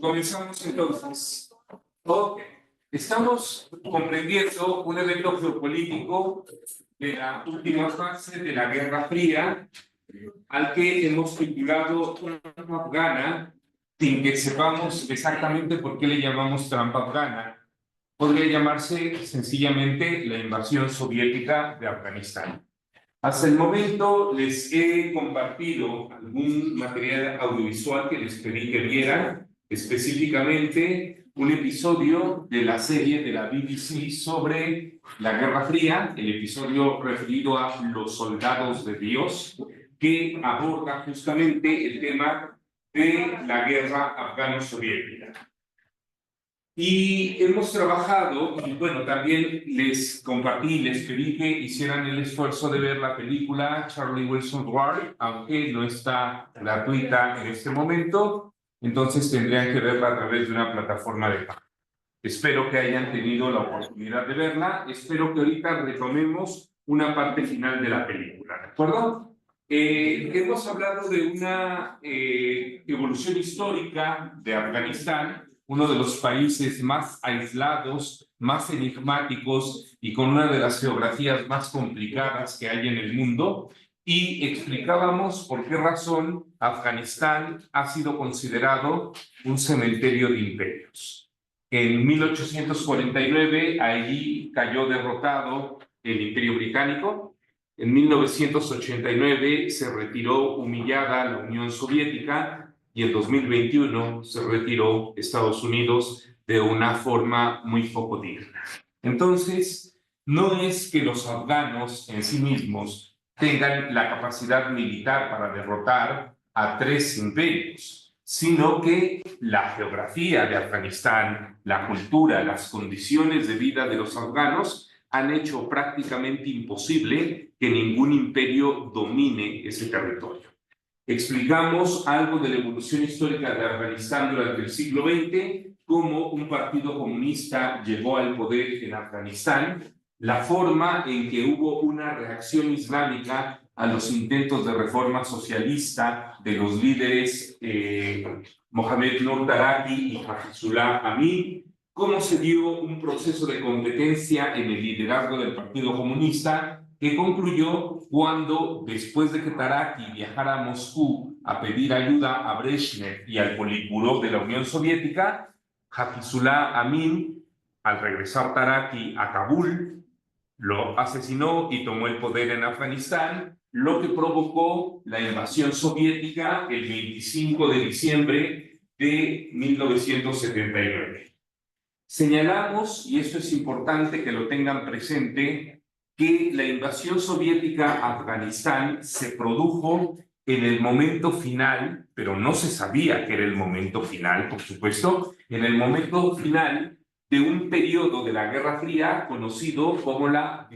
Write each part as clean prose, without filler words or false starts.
Comenzamos entonces. Ok. Estamos comprendiendo un evento geopolítico de la última fase de la Guerra Fría, al que hemos titulado Trampa Afgana, sin que sepamos exactamente por qué le llamamos Trampa Afgana. Podría llamarse sencillamente la invasión soviética de Afganistán. Hasta el momento les he compartido algún material audiovisual que les pedí que vieran, específicamente un episodio de la serie de la BBC sobre la Guerra Fría, el episodio referido a Los Soldados de Dios, que aborda justamente el tema de la guerra afgano-soviética. Y hemos trabajado, y bueno, también les compartí, les pedí que hicieran el esfuerzo de ver la película Charlie Wilson War, aunque no está gratuita en este momento, entonces tendrían que verla a través de una plataforma de pago. Espero que hayan tenido la oportunidad de verla, espero que ahorita retomemos una parte final de la película, ¿de acuerdo? Hemos hablado de una evolución histórica de Afganistán, uno de los países más aislados, más enigmáticos y con una de las geografías más complicadas que hay en el mundo, y explicábamos por qué razón Afganistán ha sido considerado un cementerio de imperios. En 1849 allí cayó derrotado el Imperio Británico. En 1989 se retiró humillada la Unión Soviética y en 2021 se retiró Estados Unidos de una forma muy poco digna. Entonces, no es que los afganos en sí mismos tengan la capacidad militar para derrotar a tres imperios, sino que la geografía de Afganistán, la cultura, las condiciones de vida de los afganos han hecho prácticamente imposible que ningún imperio domine ese territorio. Explicamos algo de la evolución histórica de Afganistán durante el siglo XX, cómo un partido comunista llegó al poder en Afganistán, la forma en que hubo una reacción islámica a los intentos de reforma socialista de los líderes Mohamed Nur Taraki y Hafizullah Amin, cómo se dio un proceso de competencia en el liderazgo del Partido Comunista que concluyó cuando, después de que Taraki viajara a Moscú a pedir ayuda a Brezhnev y al Politburó de la Unión Soviética, Hafizullah Amin, al regresar Taraki a Kabul, lo asesinó y tomó el poder en Afganistán, lo que provocó la invasión soviética el 25 de diciembre de 1979. Señalamos, y esto es importante que lo tengan presente, que la invasión soviética a Afganistán se produjo en el momento final, pero no se sabía que era el momento final, por supuesto, en el momento final de un periodo de la Guerra Fría conocido como la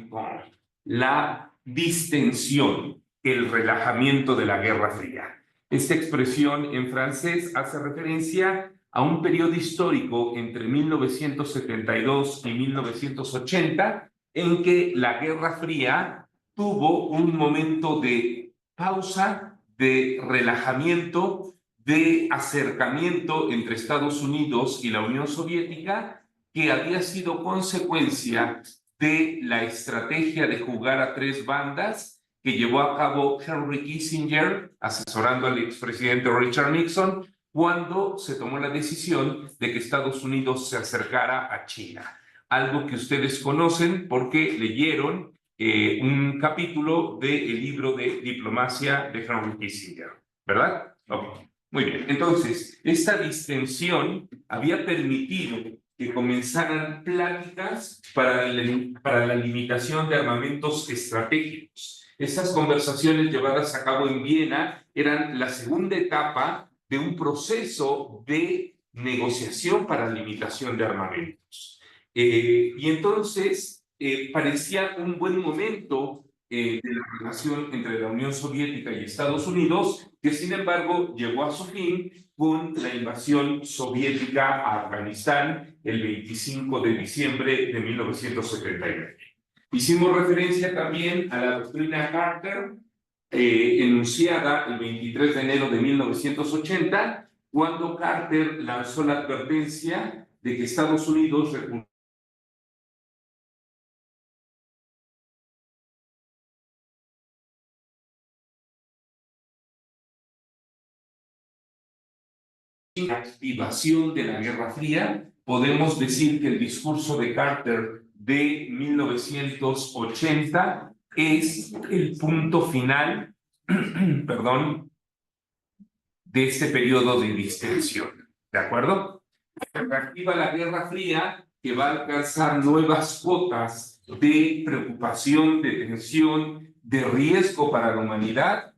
distensión, el relajamiento de la Guerra Fría. Esta expresión en francés hace referencia a un periodo histórico entre 1972 y 1980 en que la Guerra Fría tuvo un momento de pausa, de relajamiento, de acercamiento entre Estados Unidos y la Unión Soviética, que había sido consecuencia de la estrategia de jugar a tres bandas que llevó a cabo Henry Kissinger, asesorando al expresidente Richard Nixon, cuando se tomó la decisión de que Estados Unidos se acercara a China. Algo que ustedes conocen porque leyeron un capítulo del libro de diplomacia de Henry Kissinger, ¿verdad? Okay. Muy bien, entonces, esta distensión había permitido que comenzaran pláticas para la limitación de armamentos estratégicos. Estas conversaciones llevadas a cabo en Viena eran la segunda etapa de un proceso de negociación para limitación de armamentos. Y entonces parecía un buen momento de la relación entre la Unión Soviética y Estados Unidos, que sin embargo llegó a su fin con la invasión soviética a Afganistán el 25 de diciembre de 1979. Hicimos referencia también a la doctrina Carter, enunciada el 23 de enero de 1980, cuando Carter lanzó la advertencia de que Estados Unidos la activación de la Guerra Fría. Podemos decir que el discurso de Carter de 1980 es el punto final, perdón, de este periodo de distensión. ¿De acuerdo? Se reactiva la Guerra Fría, que va a alcanzar nuevas cotas de preocupación, de tensión, de riesgo para la humanidad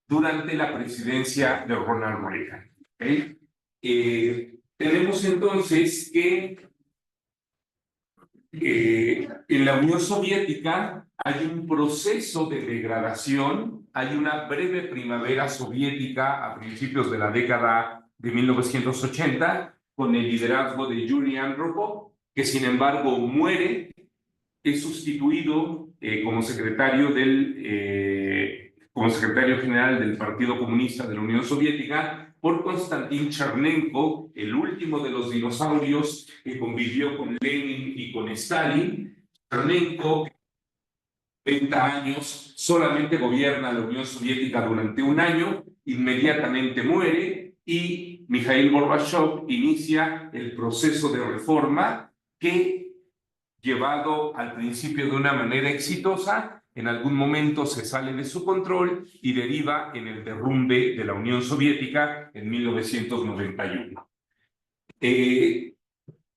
durante la presidencia de Ronald Reagan. ¿Okay? Tenemos entonces que en la Unión Soviética hay un proceso de degradación, hay una breve primavera soviética a principios de la década de 1980 con el liderazgo de Yuri Andropov, que sin embargo muere, es sustituido como secretario general del Partido Comunista de la Unión Soviética por Konstantin Chernenko, el último de los dinosaurios que convivió con Lenin y con Stalin. Chernenko, 30 años, solamente gobierna la Unión Soviética durante un año, inmediatamente muere y Mikhail Gorbachev inicia el proceso de reforma que, llevado al principio de una manera exitosa, en algún momento se sale de su control y deriva en el derrumbe de la Unión Soviética en 1991.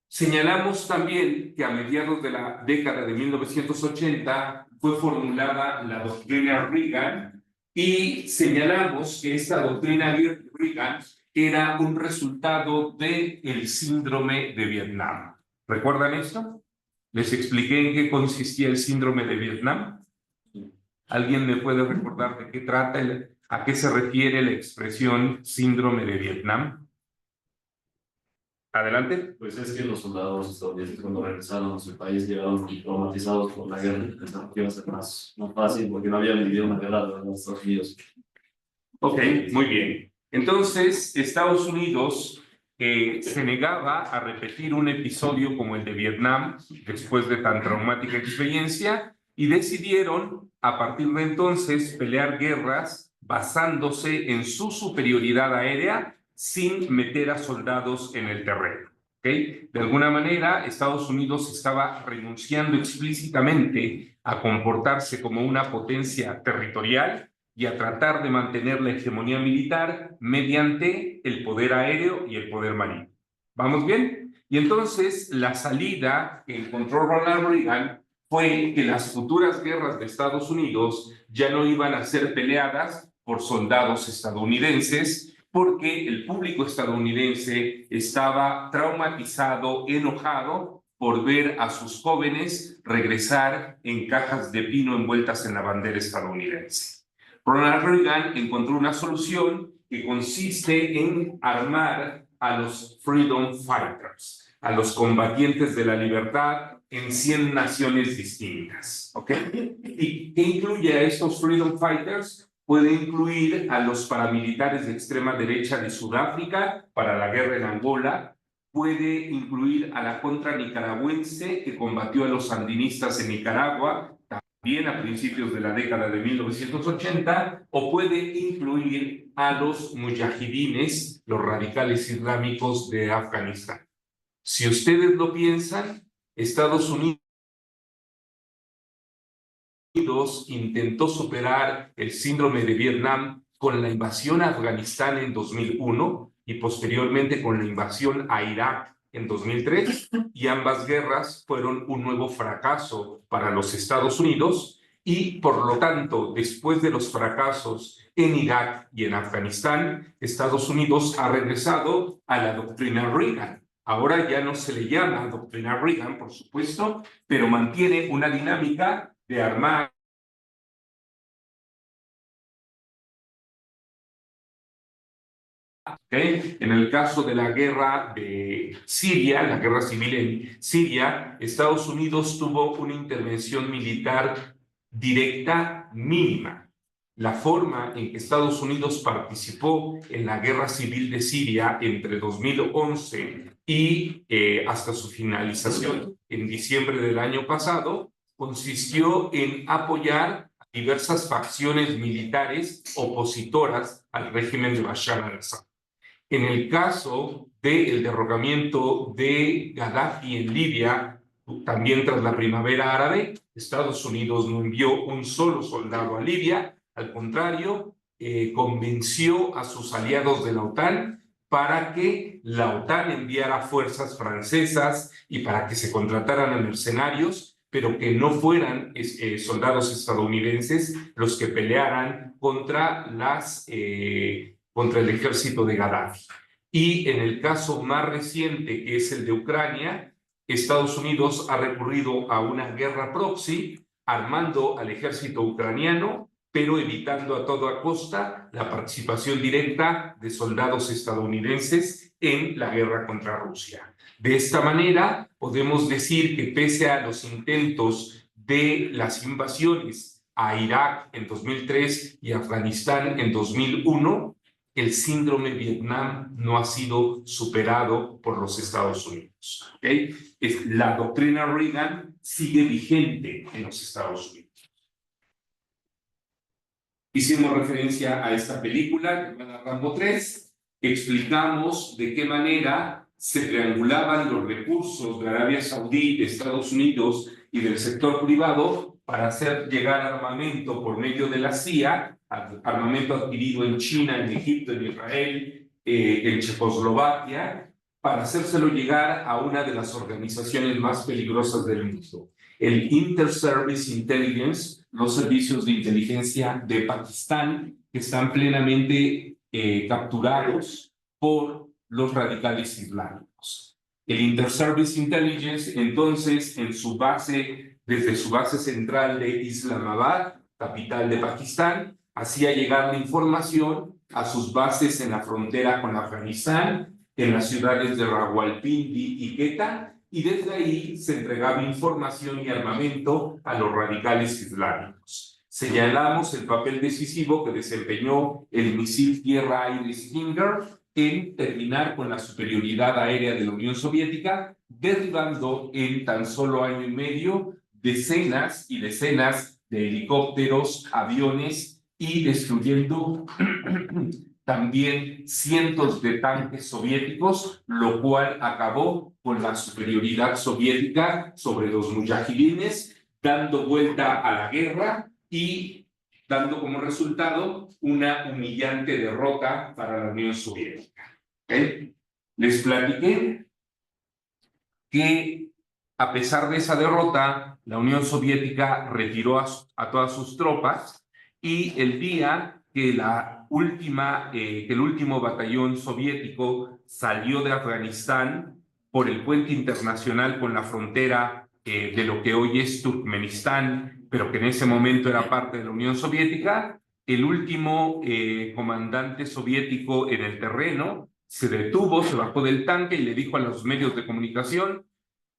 Señalamos también que a mediados de la década de 1980 fue formulada la doctrina Reagan y señalamos que esta doctrina Reagan era un resultado del síndrome de Vietnam. ¿Recuerdan esto? ¿Les expliqué en qué consistía el síndrome de Vietnam? ¿Alguien me puede recordar de qué trata, a qué se refiere la expresión síndrome de Vietnam? Adelante. Pues es que los soldados estadounidenses cuando regresaron a su país llegaron traumatizados por la guerra, pensaron que iba a ser más fácil porque no habían vivido una guerra de los Estados Unidos. Ok, muy bien. Entonces, Estados Unidos se negaba a repetir un episodio como el de Vietnam después de tan traumática experiencia y decidieron, a partir de entonces, pelear guerras basándose en su superioridad aérea sin meter a soldados en el terreno. ¿Okay? De alguna manera, Estados Unidos estaba renunciando explícitamente a comportarse como una potencia territorial y a tratar de mantener la hegemonía militar mediante el poder aéreo y el poder marino. ¿Vamos bien? Y entonces la salida que encontró Ronald Reagan fue que las futuras guerras de Estados Unidos ya no iban a ser peleadas por soldados estadounidenses, porque el público estadounidense estaba traumatizado, enojado por ver a sus jóvenes regresar en cajas de pino envueltas en la bandera estadounidense. Ronald Reagan encontró una solución que consiste en armar a los Freedom Fighters, a los combatientes de la libertad en 100 naciones distintas. ¿Ok? ¿Y qué incluye a estos Freedom Fighters? Puede incluir a los paramilitares de extrema derecha de Sudáfrica para la guerra en Angola, puede incluir a la contra nicaragüense que combatió a los sandinistas en Nicaragua, también a principios de la década de 1980, o puede incluir a los mujahidines, los radicales islámicos de Afganistán. Si ustedes lo piensan, Estados Unidos intentó superar el síndrome de Vietnam con la invasión a Afganistán en 2001 y posteriormente con la invasión a Irak en 2003, y ambas guerras fueron un nuevo fracaso para los Estados Unidos y, por lo tanto, después de los fracasos en Irak y en Afganistán, Estados Unidos ha regresado a la doctrina Reagan. Ahora ya no se le llama doctrina Reagan, por supuesto, pero mantiene una dinámica de armar. ¿Okay? En el caso de la guerra de Siria, la guerra civil en Siria, Estados Unidos tuvo una intervención militar directa mínima. la forma en que Estados Unidos participó en la guerra civil de Siria entre 2011 y hasta su finalización en diciembre del año pasado, consistió en apoyar a diversas facciones militares opositoras al régimen de Bashar al-Assad. En el caso del derrocamiento de Gaddafi en Libia, también tras la primavera árabe, Estados Unidos no envió un solo soldado a Libia, al contrario, convenció a sus aliados de la OTAN para que la OTAN enviara fuerzas francesas y para que se contrataran a mercenarios, pero que no fueran soldados estadounidenses los que pelearan contra contra el ejército de Gaddafi. Y en el caso más reciente, que es el de Ucrania, Estados Unidos ha recurrido a una guerra proxy, armando al ejército ucraniano, pero evitando a toda costa la participación directa de soldados estadounidenses en la guerra contra Rusia. De esta manera, podemos decir que pese a los intentos de las invasiones a Irak en 2003 y Afganistán en 2001, el síndrome Vietnam no ha sido superado por los Estados Unidos. ¿Okay? La doctrina Reagan sigue vigente en los Estados Unidos. Hicimos referencia a esta película llamada Rambo 3. Explicamos de qué manera se triangulaban los recursos de Arabia Saudí, de Estados Unidos y del sector privado para hacer llegar armamento por medio de la CIA, armamento adquirido en China, en Egipto, en Israel, en Checoslovaquia, para hacérselo llegar a una de las organizaciones más peligrosas del mundo, el Inter-Service Intelligence, los servicios de inteligencia de Pakistán, que están plenamente capturados por los radicales islámicos. El Inter-Service Intelligence, entonces, desde su base central de Islamabad, capital de Pakistán, hacía llegar la información a sus bases en la frontera con Afganistán, en las ciudades de Rawalpindi y Quetta, y desde ahí se entregaba información y armamento a los radicales islámicos. Señalamos el papel decisivo que desempeñó el misil tierra-aire Stinger en terminar con la superioridad aérea de la Unión Soviética, derribando en tan solo año y medio decenas y decenas de helicópteros, aviones y destruyendo también cientos de tanques soviéticos, lo cual acabó con la superioridad soviética sobre los mujahidines, dando vuelta a la guerra y dando como resultado una humillante derrota para la Unión Soviética. ¿Okay? Les platiqué que a pesar de esa derrota, la Unión Soviética retiró a todas sus tropas y el día que el último batallón soviético salió de Afganistán por el puente internacional con la frontera de lo que hoy es Turkmenistán, pero que en ese momento era parte de la Unión Soviética, el último comandante soviético en el terreno se detuvo, se bajó del tanque y le dijo a los medios de comunicación: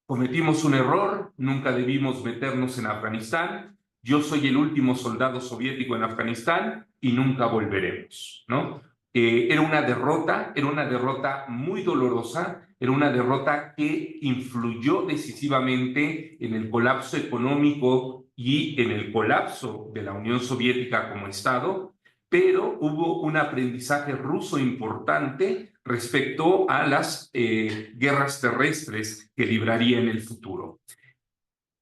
cometimos un error, nunca debimos meternos en Afganistán, yo soy el último soldado soviético en Afganistán y nunca volveremos, ¿no? Era una derrota muy dolorosa, era una derrota que influyó decisivamente en el colapso económico y en el colapso de la Unión Soviética como Estado, pero hubo un aprendizaje ruso importante respecto a las guerras terrestres que libraría en el futuro.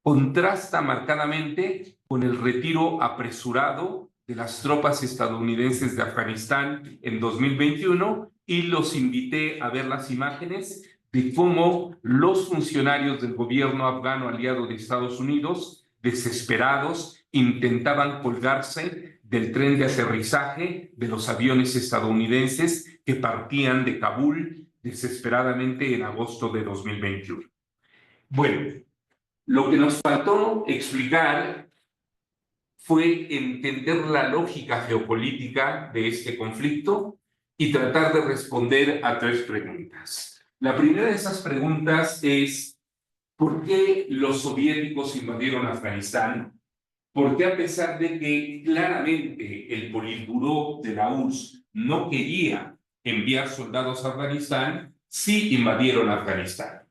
Contrasta marcadamente con el retiro apresurado de las tropas estadounidenses de Afganistán en 2021 y los invité a ver las imágenes de cómo los funcionarios del gobierno afgano aliado de Estados Unidos, desesperados, intentaban colgarse del tren de aterrizaje de los aviones estadounidenses que partían de Kabul desesperadamente en agosto de 2021. Bueno, lo que nos faltó explicar fue entender la lógica geopolítica de este conflicto y tratar de responder a 3 preguntas. La primera de esas preguntas es: ¿por qué los soviéticos invadieron Afganistán? Porque a pesar de que claramente el Politburó de la URSS no quería enviar soldados a Afganistán, sí invadieron Afganistán.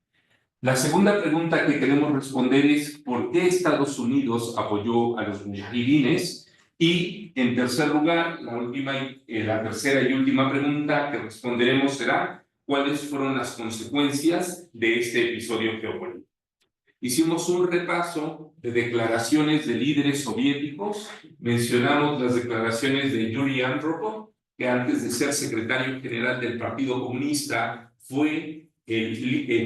La segunda pregunta que queremos responder es ¿por qué Estados Unidos apoyó a los mujahidines? Y en tercer lugar, la tercera y última pregunta que responderemos será ¿cuáles fueron las consecuencias de este episodio geopolítico? Hicimos un repaso de declaraciones de líderes soviéticos. Mencionamos las declaraciones de Yuri Andropov, que antes de ser secretario general del Partido Comunista fue el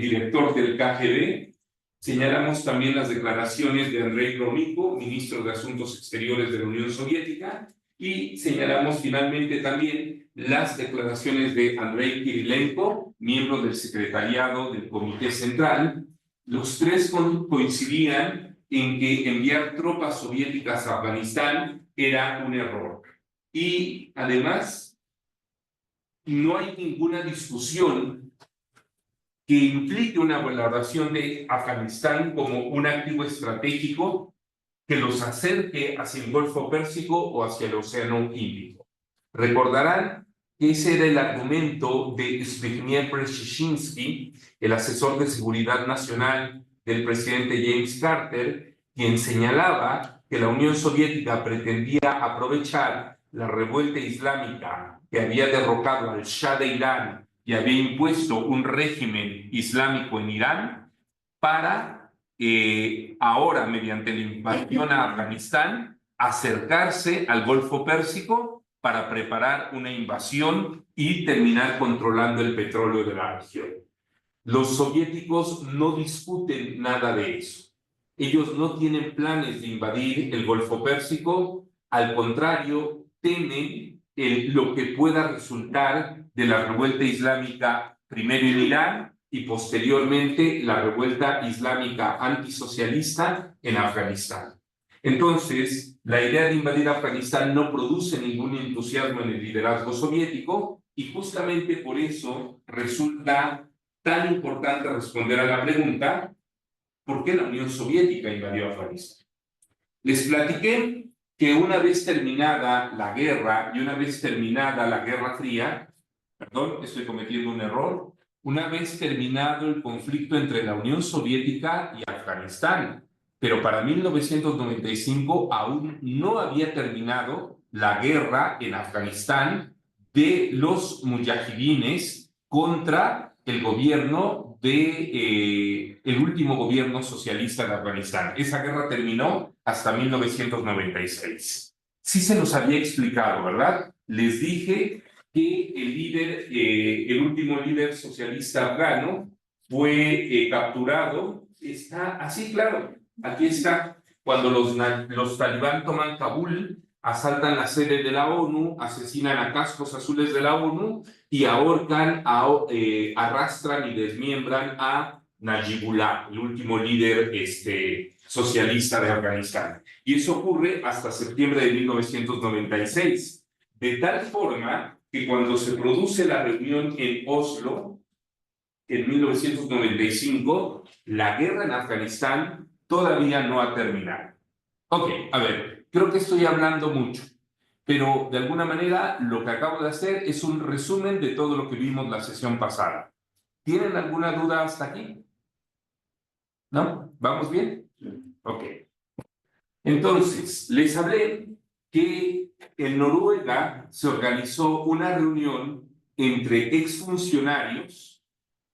director del KGB. Señalamos también las declaraciones de Andrei Gromyko, ministro de Asuntos Exteriores de la Unión Soviética, y señalamos finalmente también las declaraciones de Andrei Kirilenko, miembro del secretariado del Comité Central. Los tres coincidían en que enviar tropas soviéticas a Afganistán era un error. Y además, no hay ninguna discusión que implique una valoración de Afganistán como un activo estratégico que los acerque hacia el Golfo Pérsico o hacia el Océano Índico. Recordarán que ese era el argumento de Zbigniew Brzezinski, el asesor de seguridad nacional del presidente James Carter, quien señalaba que la Unión Soviética pretendía aprovechar la revuelta islámica que había derrocado al Shah de Irán y había impuesto un régimen islámico en Irán para ahora, mediante la invasión a Afganistán, acercarse al Golfo Pérsico para preparar una invasión y terminar controlando el petróleo de la región. Los soviéticos no discuten nada de eso. Ellos no tienen planes de invadir el Golfo Pérsico, al contrario, temen lo que pueda resultar de la revuelta islámica primero en Irán y posteriormente la revuelta islámica antisocialista en Afganistán. Entonces, la idea de invadir Afganistán no produce ningún entusiasmo en el liderazgo soviético y justamente por eso resulta tan importante responder a la pregunta ¿por qué la Unión Soviética invadió Afganistán? Les platiqué que una vez terminada la guerra y una vez terminada la Guerra Fría, perdón, estoy cometiendo un error, una vez terminado el conflicto entre la Unión Soviética y Afganistán, pero para 1995 aún no había terminado la guerra en Afganistán de los mujahidines contra el gobierno el último gobierno socialista de Afganistán. Esa guerra terminó hasta 1996. Sí se los había explicado, ¿verdad? Les dije que el último líder socialista afgano fue capturado. Está así, claro. Aquí está. Cuando los talibán toman Kabul, asaltan la sede de la ONU, asesinan a cascos azules de la ONU y ahorcan, arrastran y desmiembran a Najibullah, el último líder socialista de Afganistán. Y eso ocurre hasta septiembre de 1996. De tal forma que cuando se produce la reunión en Oslo, en 1995, la guerra en Afganistán todavía no ha terminado. Ok, a ver, creo que estoy hablando mucho, pero de alguna manera lo que acabo de hacer es un resumen de todo lo que vimos la sesión pasada. ¿Tienen alguna duda hasta aquí? ¿No? ¿Vamos bien? Ok. Entonces, les hablé que en Noruega se organizó una reunión entre exfuncionarios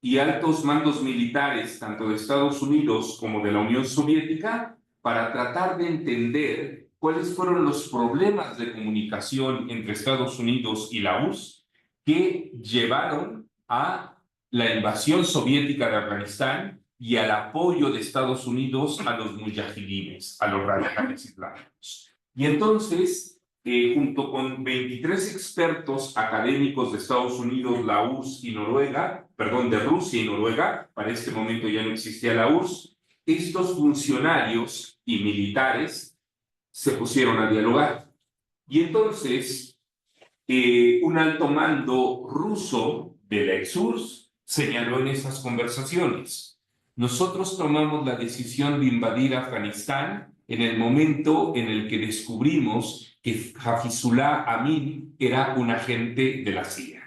y altos mandos militares, tanto de Estados Unidos como de la Unión Soviética, para tratar de entender cuáles fueron los problemas de comunicación entre Estados Unidos y la URSS que llevaron a la invasión soviética de Afganistán y al apoyo de Estados Unidos a los mujahidines, a los radicales islámicos. Y entonces, junto con 23 expertos académicos de Estados Unidos, la URSS y Noruega, perdón, de Rusia y Noruega, para este momento ya no existía la URSS, estos funcionarios y militares se pusieron a dialogar. Y entonces, un alto mando ruso de la ex-URSS señaló en esas conversaciones: nosotros tomamos la decisión de invadir Afganistán en el momento en el que descubrimos que Hafizullah Amin era un agente de la CIA.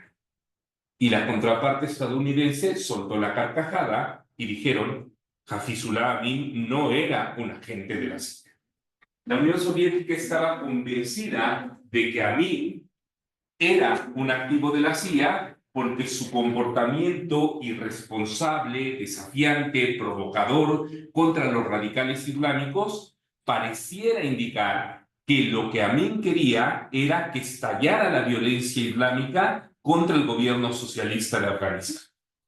Y la contraparte estadounidense soltó la carcajada y dijeron, Hafizullah Amin no era un agente de la CIA. La Unión Soviética estaba convencida de que Amin era un activo de la CIA porque su comportamiento irresponsable, desafiante, provocador contra los radicales islámicos pareciera indicar que lo que Amin quería era que estallara la violencia islámica contra el gobierno socialista de Afganistán.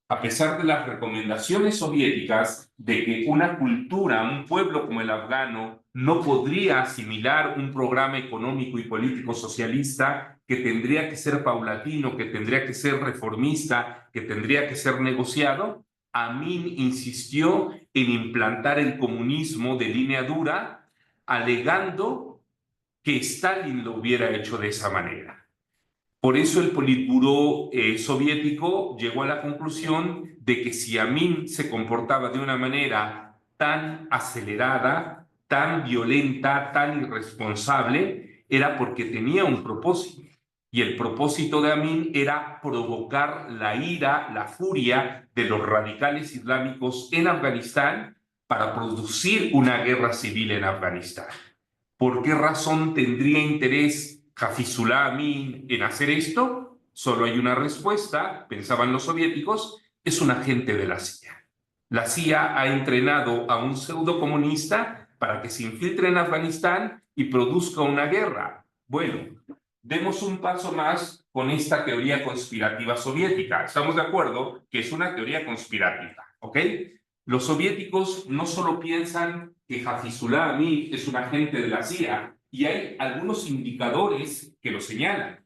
A pesar de las recomendaciones soviéticas de que una cultura, un pueblo como el afgano, no podría asimilar un programa económico y político socialista, que tendría que ser paulatino, que tendría que ser reformista, que tendría que ser negociado, Amin insistió en implantar el comunismo de línea dura, alegando que Stalin lo hubiera hecho de esa manera. Por eso el Politburó soviético llegó a la conclusión de que si Amin se comportaba de una manera tan acelerada, tan violenta, tan irresponsable, era porque tenía un propósito. Y el propósito de Amin era provocar la ira, la furia de los radicales islámicos en Afganistán para producir una guerra civil en Afganistán. ¿Por qué razón tendría interés Hafizullah Amin en hacer esto? Solo hay una respuesta, pensaban los soviéticos, es un agente de la CIA. La CIA ha entrenado a un pseudocomunista para que se infiltre en Afganistán y produzca una guerra. Bueno, demos un paso más con esta teoría conspirativa soviética. Estamos de acuerdo que es una teoría conspirativa, ¿ok? Los soviéticos no solo piensan que Hafizullah Amin es un agente de la CIA, y hay algunos indicadores que lo señalan.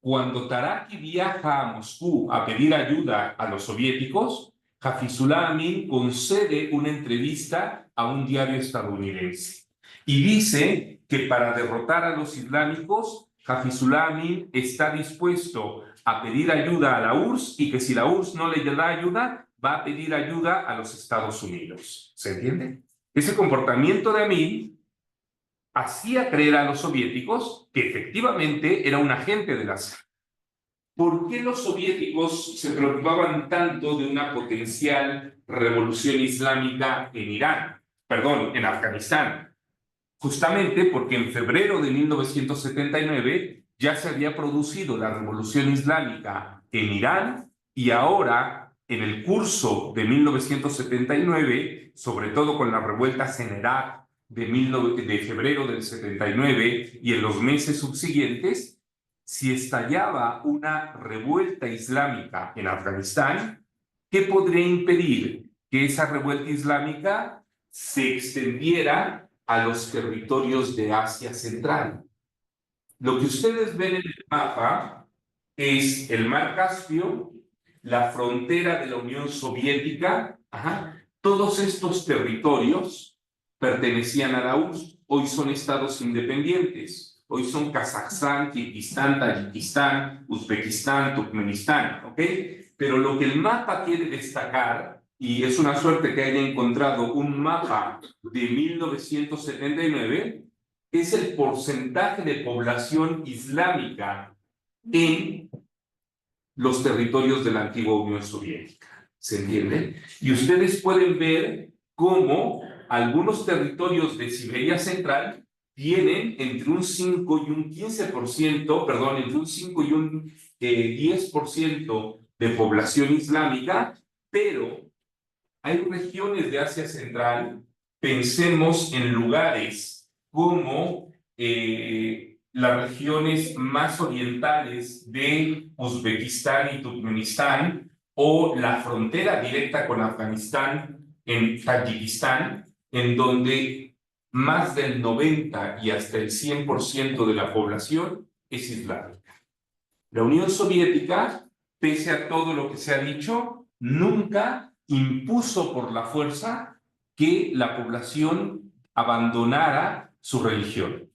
Cuando Taraki viaja a Moscú a pedir ayuda a los soviéticos, Hafizullah Amin concede una entrevista a un diario estadounidense y dice que para derrotar a los islámicos, Hafizullah Amin está dispuesto a pedir ayuda a la URSS y que si la URSS no le da ayuda, va a pedir ayuda a los Estados Unidos. ¿Se entiende? Ese comportamiento de Amin hacía creer a los soviéticos que efectivamente era un agente de la CIA. ¿Por qué los soviéticos se preocupaban tanto de una potencial revolución islámica en Irán? Perdón, en Afganistán. Justamente porque en febrero de 1979 ya se había producido la revolución islámica en Irán y ahora, en el curso de 1979, sobre todo con las revueltas en Irak de febrero del 79 y en los meses subsiguientes, si estallaba una revuelta islámica en Afganistán, ¿qué podría impedir que esa revuelta islámica se extendiera a los territorios de Asia Central? Lo que ustedes ven en el mapa es el Mar Caspio, la frontera de la Unión Soviética. Todos estos territorios pertenecían a la URSS, hoy son estados independientes. Hoy son Kazajstán, Kirguistán, Tayikistán, Uzbekistán, Turkmenistán, ¿ok? Pero lo que el mapa quiere destacar, y es una suerte que haya encontrado un mapa de 1979, es el porcentaje de población islámica en los territorios de la antigua Unión Soviética. ¿Se entiende? Y ustedes pueden ver cómo algunos territorios de Siberia Central tienen entre un 5 y un 15%, perdón, entre un 5 y un 10% de población islámica, pero hay regiones de Asia Central, pensemos en lugares como las regiones más orientales de Uzbekistán y Turkmenistán, o la frontera directa con Afganistán en Tayikistán, en donde más del 90 y hasta el 100% de la población es islámica. La Unión Soviética, pese a todo lo que se ha dicho, nunca impuso por la fuerza que la población abandonara su religión.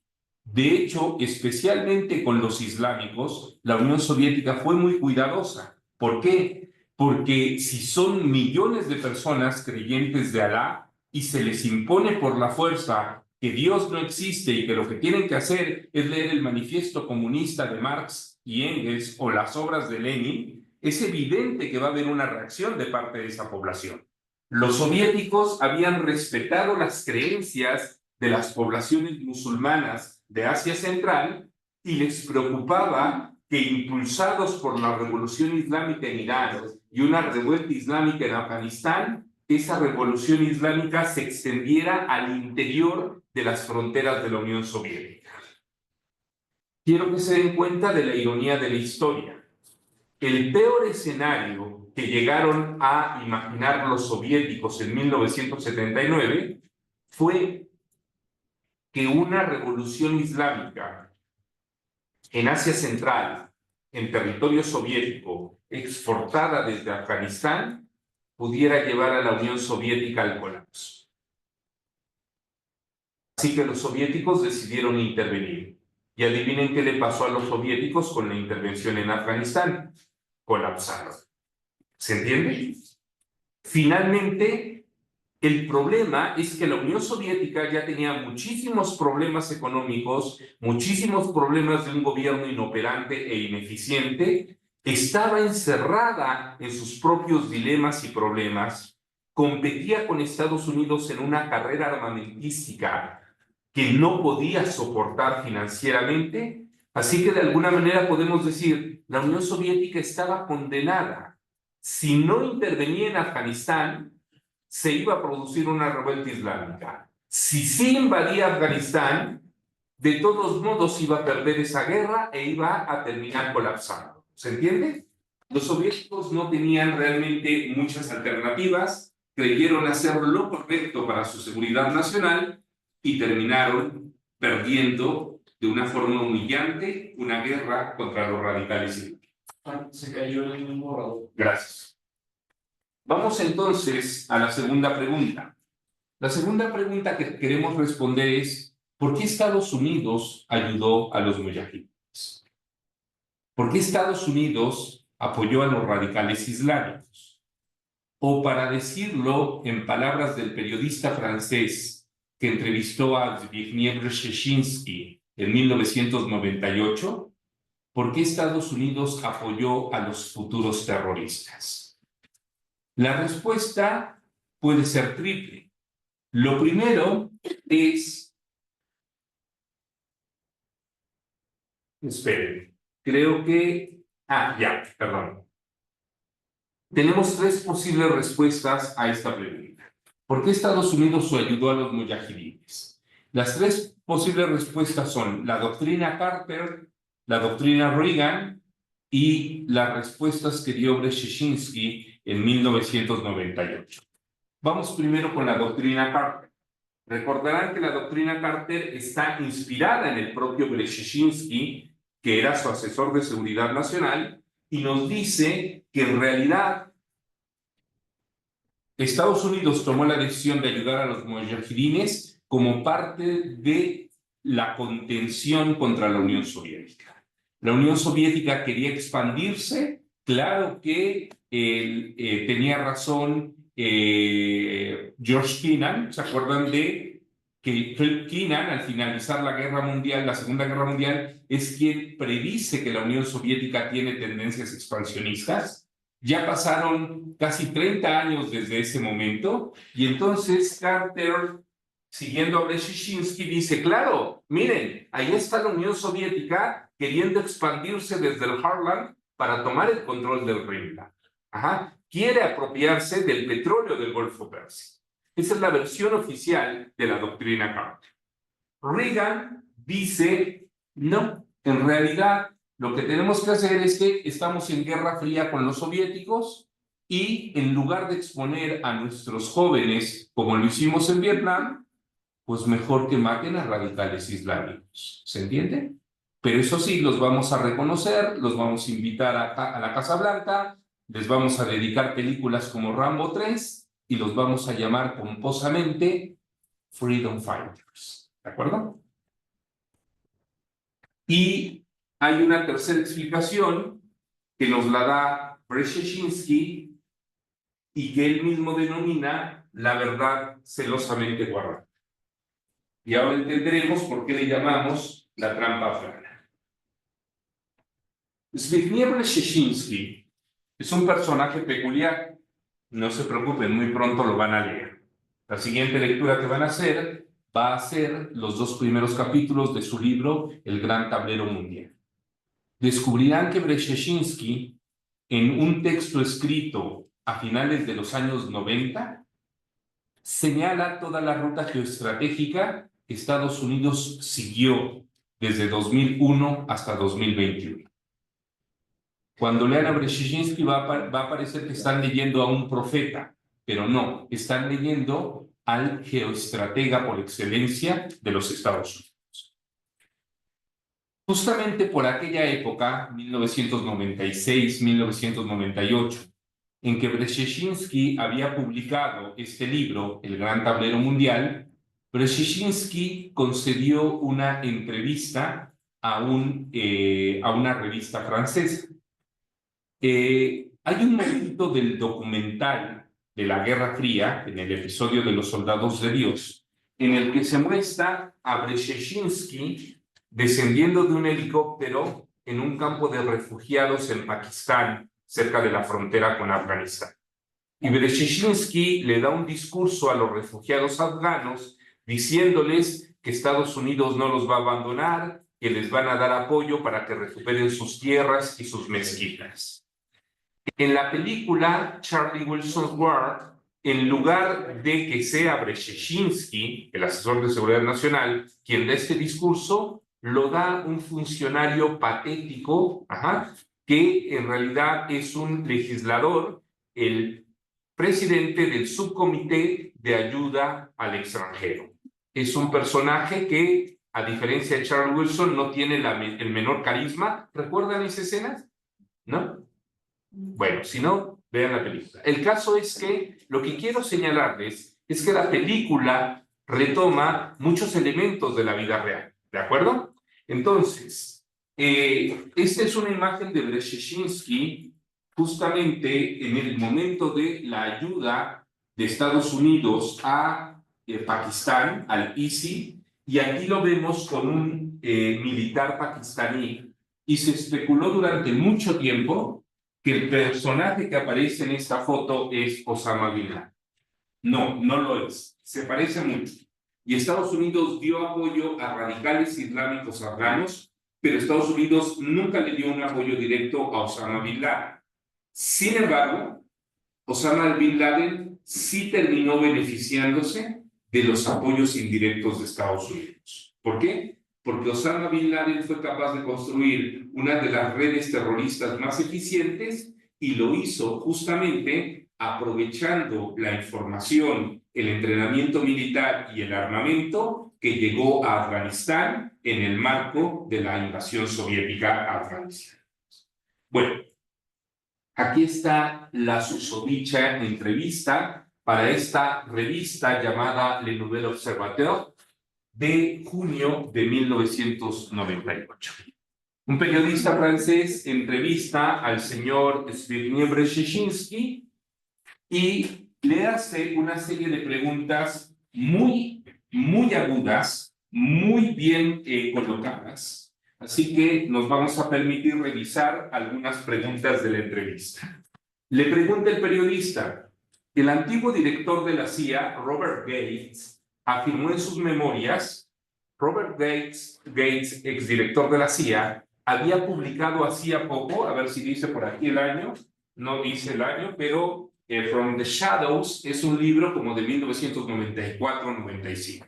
De hecho, especialmente con los islámicos, la Unión Soviética fue muy cuidadosa. ¿Por qué? Porque si son millones de personas creyentes de Alá y se les impone por la fuerza que Dios no existe y que lo que tienen que hacer es leer el manifiesto comunista de Marx y Engels o las obras de Lenin, es evidente que va a haber una reacción de parte de esa población. Los soviéticos habían respetado las creencias de las poblaciones musulmanas de Asia Central y les preocupaba que, impulsados por la revolución islámica en Irán y una revuelta islámica en Afganistán, esa revolución islámica se extendiera al interior de las fronteras de la Unión Soviética. Quiero que se den cuenta de la ironía de la historia. El peor escenario que llegaron a imaginar los soviéticos en 1979 fue que una revolución islámica en Asia Central, en territorio soviético, exportada desde Afganistán, pudiera llevar a la Unión Soviética al colapso. Así que los soviéticos decidieron intervenir. Y adivinen qué le pasó a los soviéticos con la intervención en Afganistán. Colapsaron. ¿Se entiende? Finalmente, el problema es que la Unión Soviética ya tenía muchísimos problemas económicos, muchísimos problemas de un gobierno inoperante e ineficiente, estaba encerrada en sus propios dilemas y problemas, competía con Estados Unidos en una carrera armamentística que no podía soportar financieramente, así que de alguna manera podemos decir, la Unión Soviética estaba condenada. Si no intervenía en Afganistán, se iba a producir una revuelta islámica. Si sí invadía Afganistán, de todos modos iba a perder esa guerra e iba a terminar colapsando. ¿Se entiende? Los soviéticos no tenían realmente muchas alternativas, creyeron hacer lo correcto para su seguridad nacional y terminaron perdiendo de una forma humillante una guerra contra los radicales islámicos. Se cayó en un borrador. Gracias. Vamos entonces a la segunda pregunta. La segunda pregunta que queremos responder es, ¿por qué Estados Unidos ayudó a los mujahidines? ¿Por qué Estados Unidos apoyó a los radicales islámicos? O para decirlo en palabras del periodista francés que entrevistó a Zbigniew Brzezinski en 1998, ¿por qué Estados Unidos apoyó a los futuros terroristas? La respuesta puede ser triple. Lo primero es... Esperen, creo que... ya, perdón. Tenemos tres posibles respuestas a esta pregunta. ¿Por qué Estados Unidos ayudó a los mujahidines? Las tres posibles respuestas son la doctrina Carter, la doctrina Reagan y las respuestas que dio Brzezinski en 1998. Vamos primero con la doctrina Carter. Recordarán que la doctrina Carter está inspirada en el propio Brzezinski, que era su asesor de seguridad nacional, y nos dice que en realidad Estados Unidos tomó la decisión de ayudar a los mujahidines como parte de la contención contra la Unión Soviética. La Unión Soviética quería expandirse, claro que tenía razón George Kennan, ¿se acuerdan de que Kennan, al finalizar la Guerra Mundial, la Segunda Guerra Mundial, es quien predice que la Unión Soviética tiene tendencias expansionistas? Ya pasaron casi 30 años desde ese momento y entonces Carter, siguiendo a Brzezinski, dice, claro, miren, ahí está la Unión Soviética queriendo expandirse desde el Heartland para tomar el control del Rimland. Quiere apropiarse del petróleo del Golfo Pérsico. Esa es la versión oficial de la doctrina Carter. Reagan dice, no, en realidad lo que tenemos que hacer es que estamos en guerra fría con los soviéticos y en lugar de exponer a nuestros jóvenes como lo hicimos en Vietnam, pues mejor que maten a radicales islámicos. ¿Se entiende? Pero eso sí, los vamos a reconocer, los vamos a invitar a la Casa Blanca, les vamos a dedicar películas como Rambo 3 y los vamos a llamar pomposamente Freedom Fighters. ¿De acuerdo? Y hay una tercera explicación que nos la da Brzezinski y que él mismo denomina la verdad celosamente guardada. Y ahora entenderemos por qué le llamamos la trampa afgana. Zbigniew Brzezinski es un personaje peculiar. No se preocupen, muy pronto lo van a leer. La siguiente lectura que van a hacer va a ser los 2 primeros capítulos de su libro El Gran Tablero Mundial. Descubrirán que Brzezinski, en un texto escrito a finales de los años 90, señala toda la ruta geoestratégica que Estados Unidos siguió desde 2001 hasta 2021. Cuando lean a Brzezinski va a parecer que están leyendo a un profeta, pero no, están leyendo al geoestratega por excelencia de los Estados Unidos. Justamente por aquella época, 1996-1998, en que Brzezinski había publicado este libro, El Gran Tablero Mundial, Brzezinski concedió una entrevista a una revista francesa. Hay un momento del documental de la Guerra Fría, en el episodio de Los Soldados de Dios, en el que se muestra a Brzezinski descendiendo de un helicóptero en un campo de refugiados en Pakistán, cerca de la frontera con Afganistán. Y Brzezinski le da un discurso a los refugiados afganos diciéndoles que Estados Unidos no los va a abandonar, que les van a dar apoyo para que recuperen sus tierras y sus mezquitas. En la película Charlie Wilson's War, en lugar de que sea Brzezinski, el asesor de seguridad nacional, quien da este discurso, lo da un funcionario patético, que en realidad es un legislador, el presidente del subcomité de ayuda al extranjero. Es un personaje que, a diferencia de Charles Wilson, no tiene el menor carisma. ¿Recuerdan esa escena? ¿No? Bueno, si no, vean la película. El caso es que lo que quiero señalarles es que la película retoma muchos elementos de la vida real, ¿de acuerdo? Entonces, esta es una imagen de Brzezinski justamente en el momento de la ayuda de Estados Unidos a Pakistán, al ISI, y aquí lo vemos con un militar pakistaní, y se especuló durante mucho tiempo que el personaje que aparece en esta foto es Osama Bin Laden. No, no lo es. Se parece mucho. Y Estados Unidos dio apoyo a radicales islámicos afganos, pero Estados Unidos nunca le dio un apoyo directo a Osama Bin Laden. Sin embargo, Osama Bin Laden sí terminó beneficiándose de los apoyos indirectos de Estados Unidos. ¿Por qué? Porque Osama Bin Laden fue capaz de construir una de las redes terroristas más eficientes y lo hizo justamente aprovechando la información, el entrenamiento militar y el armamento que llegó a Afganistán en el marco de la invasión soviética a Afganistán. Bueno, aquí está la susodicha entrevista para esta revista llamada Le Nouvel Observateur de junio de 1998. Un periodista francés entrevista al señor Zbigniew Brzezinski y le hace una serie de preguntas muy agudas, muy bien colocadas. Así que nos vamos a permitir revisar algunas preguntas de la entrevista. Le pregunta el periodista: el antiguo director de la CIA, Robert Gates, afirmó en sus memorias, Robert Gates, exdirector de la CIA, había publicado hacía poco, a ver si dice por aquí el año, no dice el año, pero From the Shadows es un libro como de 1994-95.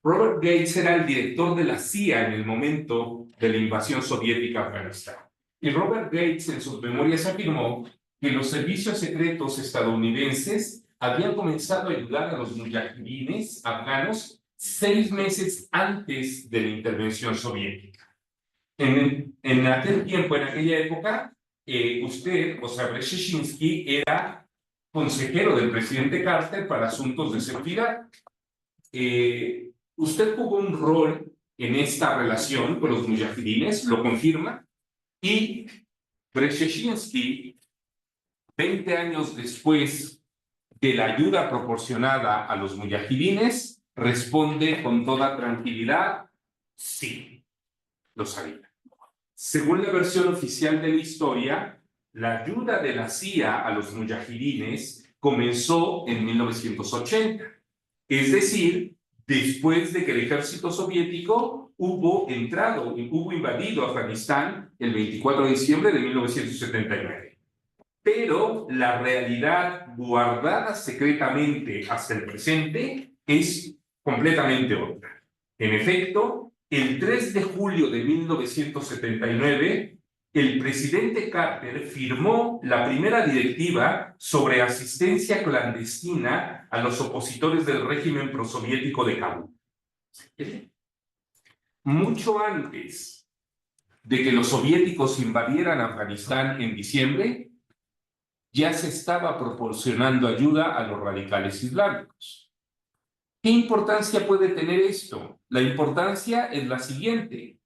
Robert Gates era el director de la CIA en el momento de la invasión soviética a Afganistán. Y Robert Gates en sus memorias afirmó que los servicios secretos estadounidenses habían comenzado a ayudar a los mujahidines afganos 6 meses antes de la intervención soviética. En aquel tiempo, en aquella época, usted, o sea, Brzezinski, era consejero del presidente Carter para asuntos de seguridad. Usted jugó un rol en esta relación con los mujahidines, lo confirma, y Brzezinski, 20 años después de la ayuda proporcionada a los mujahidines, responde con toda tranquilidad, sí, lo sabía. Según la versión oficial de la historia, la ayuda de la CIA a los muyahidines comenzó en 1980, es decir, después de que el ejército soviético hubo invadido Afganistán el 24 de diciembre de 1979. Pero la realidad guardada secretamente hasta el presente es completamente otra. En efecto, el 3 de julio de 1979, el presidente Carter firmó la primera directiva sobre asistencia clandestina a los opositores del régimen prosoviético de Kabul. Mucho antes de que los soviéticos invadieran Afganistán en diciembre, ya se estaba proporcionando ayuda a los radicales islámicos. ¿Qué importancia puede tener esto? La importancia es la siguiente.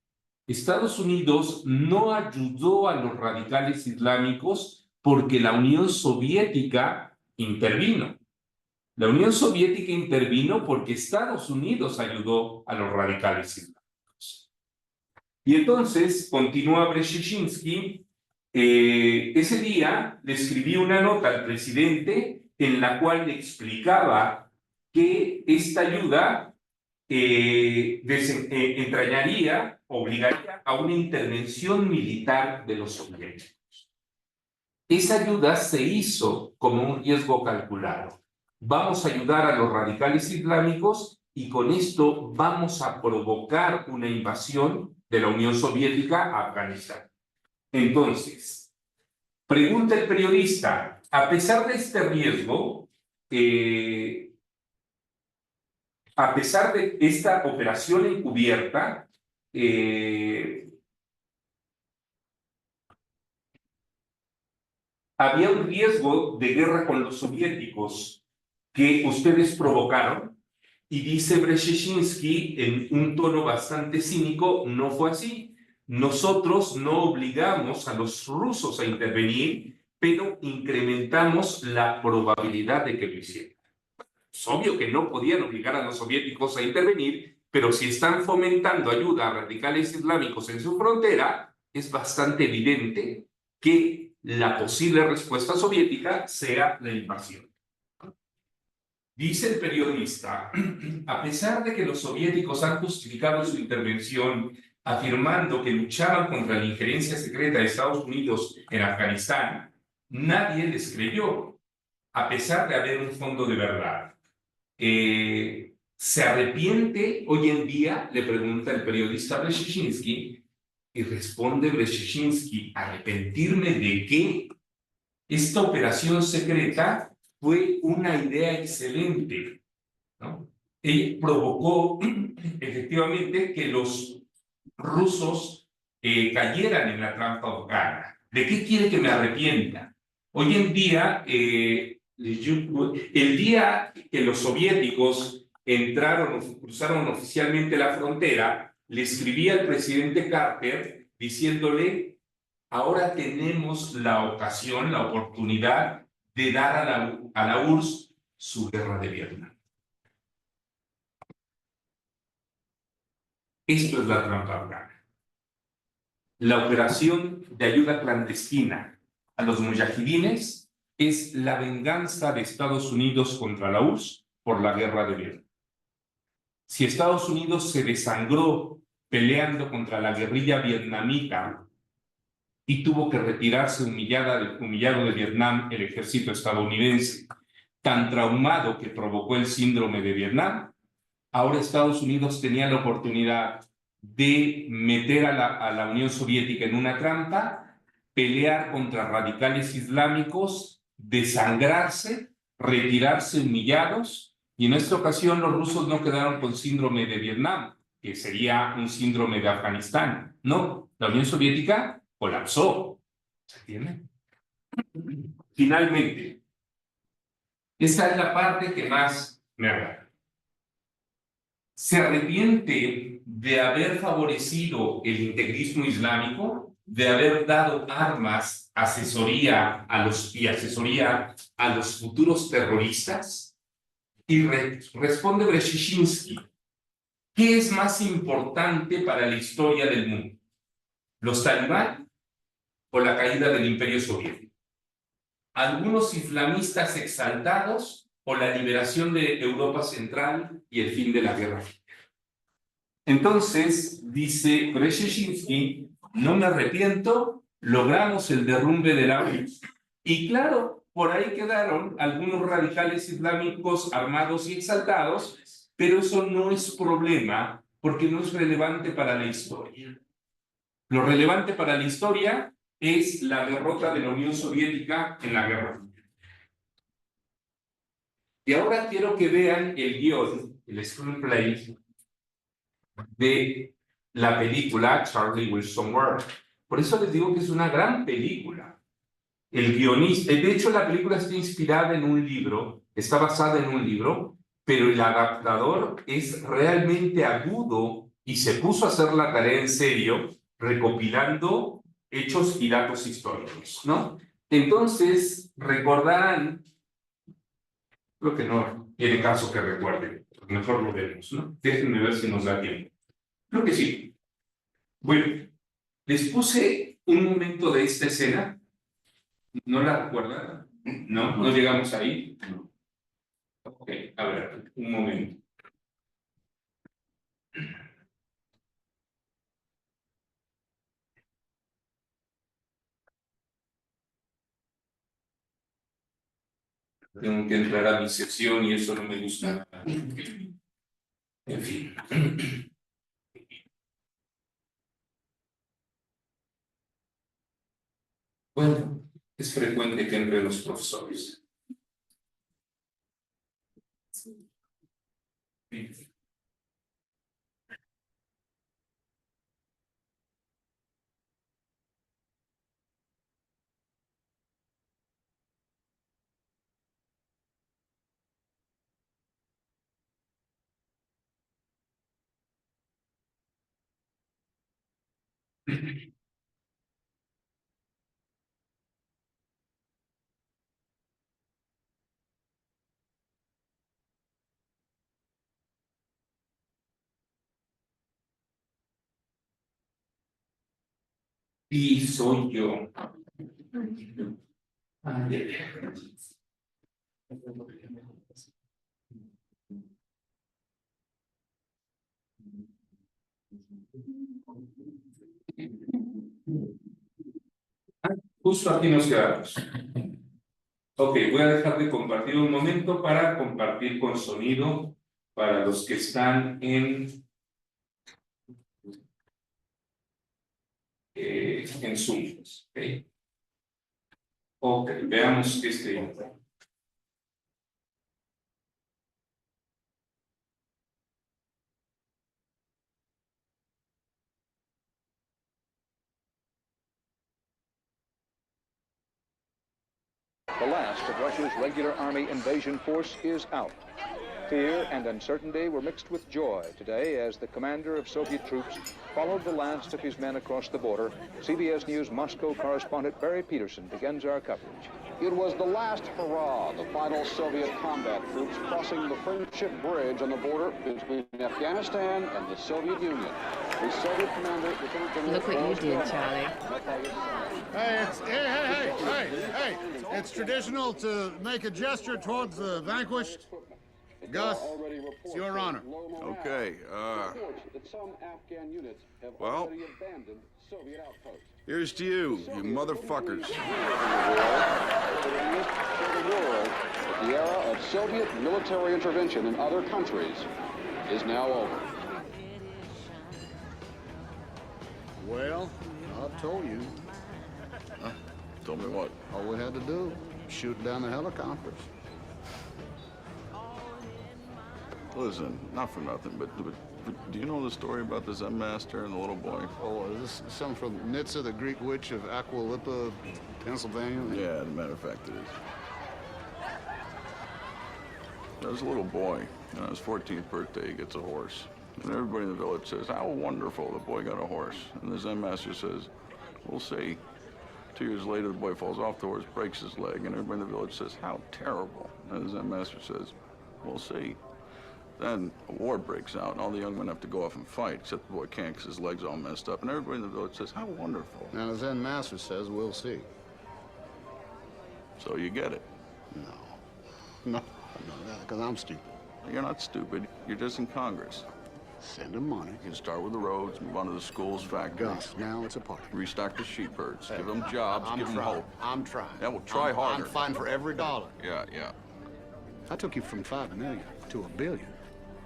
Estados Unidos no ayudó a los radicales islámicos porque la Unión Soviética intervino. La Unión Soviética intervino porque Estados Unidos ayudó a los radicales islámicos. Y entonces, continúa Brzezinski, ese día le escribí una nota al presidente en la cual le explicaba que esta ayuda obligaría a una intervención militar de los soviéticos. Esa ayuda se hizo como un riesgo calculado. Vamos a ayudar a los radicales islámicos y con esto vamos a provocar una invasión de la Unión Soviética a Afganistán. Entonces, pregunta el periodista, a pesar de este riesgo, a pesar de esta operación encubierta, había un riesgo de guerra con los soviéticos que ustedes provocaron, y dice Brzezinski en un tono bastante cínico, no fue así. Nosotros no obligamos a los rusos a intervenir, pero incrementamos la probabilidad de que lo hicieran. Es obvio que no podían obligar a los soviéticos a intervenir, pero si están fomentando ayuda a radicales islámicos en su frontera, es bastante evidente que la posible respuesta soviética sea la invasión. Dice el periodista, a pesar de que los soviéticos han justificado su intervención afirmando que luchaban contra la injerencia secreta de Estados Unidos en Afganistán, nadie les creyó, a pesar de haber un fondo de verdad. ¿Se arrepiente hoy en día? Le pregunta el periodista Brzezinski, y responde Brzezinski, ¿arrepentirme de qué? Esta operación secreta fue una idea excelente, ¿no? Ella provocó efectivamente que los rusos cayeran en la trampa afgana. ¿De qué quiere que me arrepienta? Hoy en día, el día que los soviéticos cruzaron oficialmente la frontera, le escribí al presidente Carter diciéndole, ahora tenemos la ocasión, la oportunidad de dar a la URSS su guerra de Vietnam. Esto es la trampa afgana. La operación de ayuda clandestina a los muyahidines es la venganza de Estados Unidos contra la URSS por la guerra de Vietnam. Si Estados Unidos se desangró peleando contra la guerrilla vietnamita y tuvo que retirarse humillado de Vietnam el ejército estadounidense, tan traumado que provocó el síndrome de Vietnam, ahora Estados Unidos tenía la oportunidad de meter a la Unión Soviética en una trampa, pelear contra radicales islámicos, desangrarse, retirarse humillados, y en esta ocasión los rusos no quedaron con síndrome de Vietnam, que sería un síndrome de Afganistán. No, la Unión Soviética colapsó. ¿Se entiende? Finalmente, esta es la parte que más me agrada. ¿Se arrepiente de haber favorecido el integrismo islámico, de haber dado armas, asesoría a los futuros terroristas? Y responde Brzezinski, ¿qué es más importante para la historia del mundo? ¿Los talibán o la caída del Imperio Soviético? ¿Algunos islamistas exaltados o la liberación de Europa Central y el fin de la Guerra Fría? Entonces, dice Brzezinski, no me arrepiento, logramos el derrumbe de la URSS. Y claro, por ahí quedaron algunos radicales islámicos armados y exaltados, pero eso no es problema porque no es relevante para la historia. Lo relevante para la historia es la derrota de la Unión Soviética en la Guerra Fría. Y ahora quiero que vean el guión, el screenplay de la película Charlie Wilson World. Por eso les digo que es una gran película. El guionista, de hecho la película está inspirada en un libro, está basada en un libro, pero el adaptador es realmente agudo y se puso a hacer la tarea en serio, recopilando hechos y datos históricos, ¿no? Entonces, recordarán, lo que no tiene caso que recuerden, mejor lo vemos, ¿no? Déjenme ver si nos da tiempo. Creo que sí. Bueno, les puse un momento de esta escena. ¿No la recuerdan? ¿No? ¿No llegamos ahí? No. Ok, a ver, un momento. Tengo que entrar a mi sesión y eso no me gusta. En fin. Bueno, es frecuente que entre los profesores. Y soy yo. Justo aquí nos quedamos. Ok, voy a dejar de compartir un momento para compartir con sonido para los que están en Zoom. Ok, okay, veamos este. The last of Russia's regular army invasion force is out. Fear and uncertainty were mixed with joy today as the commander of Soviet troops followed the last of his men across the border. CBS News Moscow correspondent Barry Peterson begins our coverage. It was the last hurrah, the final Soviet combat troops crossing the friendship bridge on the border between Afghanistan and the Soviet Union. The Soviet commander, Lieutenant General... Look what you did, Charlie. Hey, it's traditional to make a gesture towards the vanquished. Gus, it's your honor. Okay, well, here's to you, you motherfuckers. The era of Soviet military intervention in other countries is now over. Well, I told you. Huh? Told me what? All we had to do, shoot down the helicopters. Listen, not for nothing, but do you know the story about the Zen master and the little boy? Oh, is this something from Nitsa, the Greek witch of Aqualippa, Pennsylvania? Yeah, as a matter of fact, it is. There's a little boy. On his 14th birthday, he gets a horse. And everybody in the village says, how wonderful, the boy got a horse. And the Zen master says, we'll see. 2 years later, the boy falls off the horse, breaks his leg, and everybody in the village says, how terrible. And the Zen master says, We'll see. Then a war breaks out, and all the young men have to go off and fight, except the boy can't because his leg's all messed up. And everybody in the village says, how wonderful. Now, the Zen master says we'll see. So you get it. No, because I'm stupid. You're not stupid. You're just in Congress. Send them money. You can start with the roads, move on to the schools, factories. Gus, now it's a party. Restock the sheep herds. Give them jobs, I'm give them trying. hope. I'm trying. Yeah, well, try harder. I'm fighting for every dollar. Yeah. I took you from 5 million to $1 billion.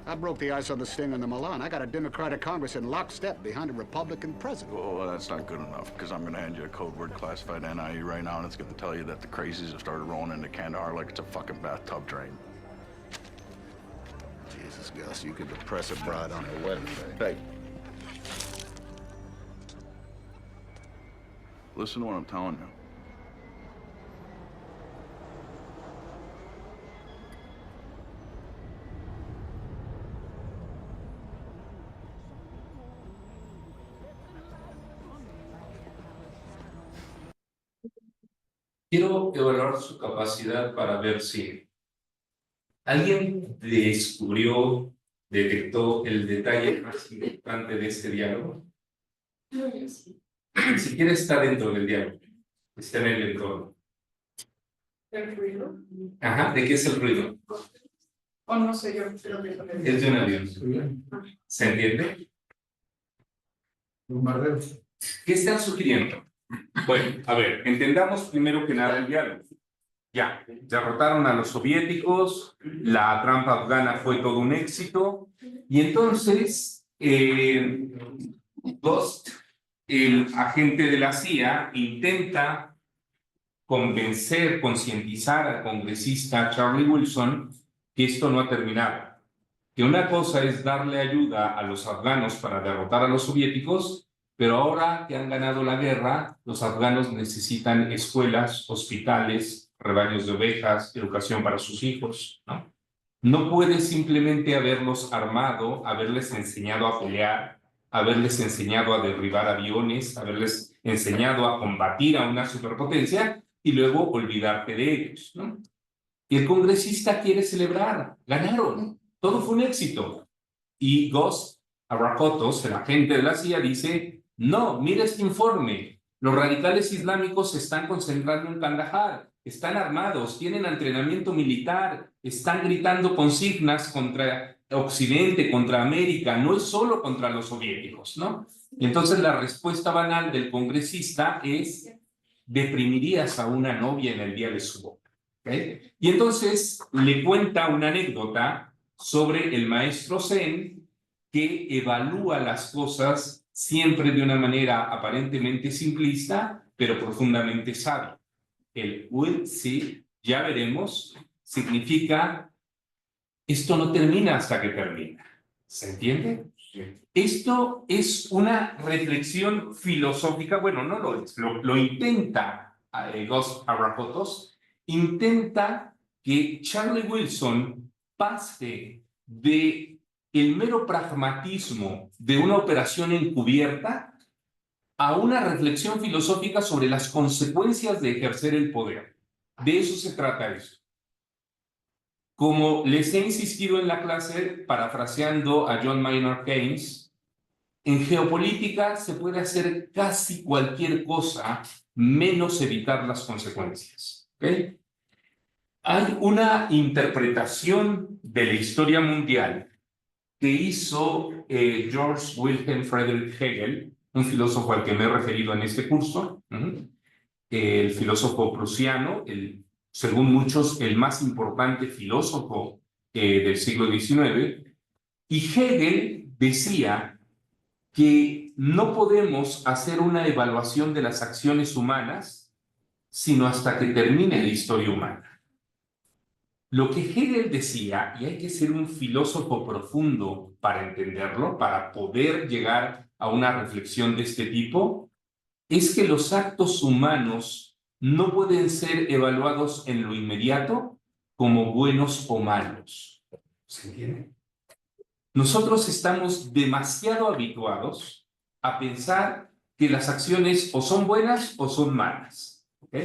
I broke the ice on the Sting and the Milan. I got a Democratic Congress in lockstep behind a Republican president. Well, that's not good enough, because I'm going to hand you a code word classified NIE right now, and it's going to tell you that the crazies have started rolling into Kandahar like it's a fucking bathtub train. Jesus, Gus, you could depress a bride on her wedding day. Hey. Listen to what I'm telling you. Quiero evaluar su capacidad para ver si alguien descubrió, detectó el detalle más importante de este diálogo. Ni siquiera está dentro del diálogo, está en el entorno. ¿El ruido? Ajá, ¿de qué es el ruido? O no sé, yo creo que Es de un avión. ¿Se entiende? ¿Qué están sugiriendo? Bueno, a ver, entendamos primero que nada el diálogo. Ya, derrotaron a los soviéticos, la trampa afgana fue todo un éxito, y entonces Ghost, el agente de la CIA, intenta convencer, concientizar al congresista Charlie Wilson que esto no ha terminado, que una cosa es darle ayuda a los afganos para derrotar a los soviéticos, pero ahora que han ganado la guerra, los afganos necesitan escuelas, hospitales, rebaños de ovejas, educación para sus hijos, ¿no? No puede simplemente haberlos armado, haberles enseñado a pelear, haberles enseñado a derribar aviones, haberles enseñado a combatir a una superpotencia y luego olvidarte de ellos, ¿no? Y el congresista quiere celebrar, ganaron, todo fue un éxito. Y Ghost Arrakotos, el agente de la CIA, dice: no, mira este informe. Los radicales islámicos se están concentrando en Kandahar, están armados, tienen entrenamiento militar, están gritando consignas contra Occidente, contra América, no es solo contra los soviéticos, ¿no? Entonces la respuesta banal del congresista es: deprimirías a una novia en el día de su boda, ¿okay? Y entonces le cuenta una anécdota sobre el maestro Zen que evalúa las cosas siempre de una manera aparentemente simplista, pero profundamente sabia. El will see, ya veremos, significa esto no termina hasta que termina. ¿Se entiende? Esto es una reflexión filosófica, bueno, no lo es, lo intenta Ghost Arrakotos, intenta que Charlie Wilson pase de el mero pragmatismo de una operación encubierta a una reflexión filosófica sobre las consecuencias de ejercer el poder. De eso se trata esto. Como les he insistido en la clase, parafraseando a John Maynard Keynes, en geopolítica se puede hacer casi cualquier cosa menos evitar las consecuencias. ¿Okay? Hay una interpretación de la historia mundial que hizo George Wilhelm Friedrich Hegel, un filósofo al que me he referido en este curso, el filósofo prusiano, según muchos, el más importante filósofo del siglo XIX, y Hegel decía que no podemos hacer una evaluación de las acciones humanas sino hasta que termine la historia humana. Lo que Hegel decía, y hay que ser un filósofo profundo para entenderlo, para poder llegar a una reflexión de este tipo, es que los actos humanos no pueden ser evaluados en lo inmediato como buenos o malos. ¿Se entiende? Nosotros estamos demasiado habituados a pensar que las acciones o son buenas o son malas, ¿ok?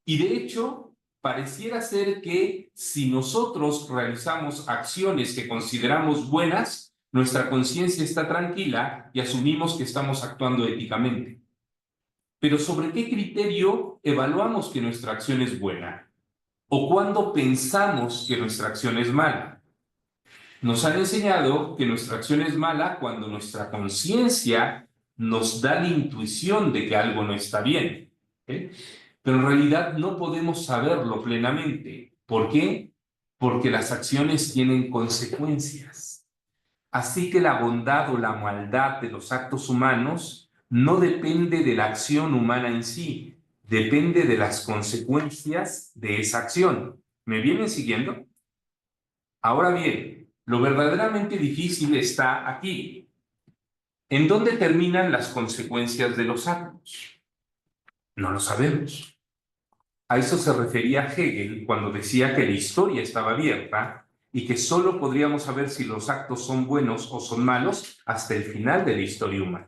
Y de hecho, pareciera ser que si nosotros realizamos acciones que consideramos buenas, nuestra conciencia está tranquila y asumimos que estamos actuando éticamente. Pero ¿sobre qué criterio evaluamos que nuestra acción es buena? ¿O cuándo pensamos que nuestra acción es mala? Nos han enseñado que nuestra acción es mala cuando nuestra conciencia nos da la intuición de que algo no está bien. ¿Okay? Pero en realidad no podemos saberlo plenamente. ¿Por qué? Porque las acciones tienen consecuencias. Así que la bondad o la maldad de los actos humanos no depende de la acción humana en sí, depende de las consecuencias de esa acción. ¿Me vienen siguiendo? Ahora bien, lo verdaderamente difícil está aquí. ¿En dónde terminan las consecuencias de los actos? No lo sabemos. A eso se refería Hegel cuando decía que la historia estaba abierta y que solo podríamos saber si los actos son buenos o son malos hasta el final de la historia humana.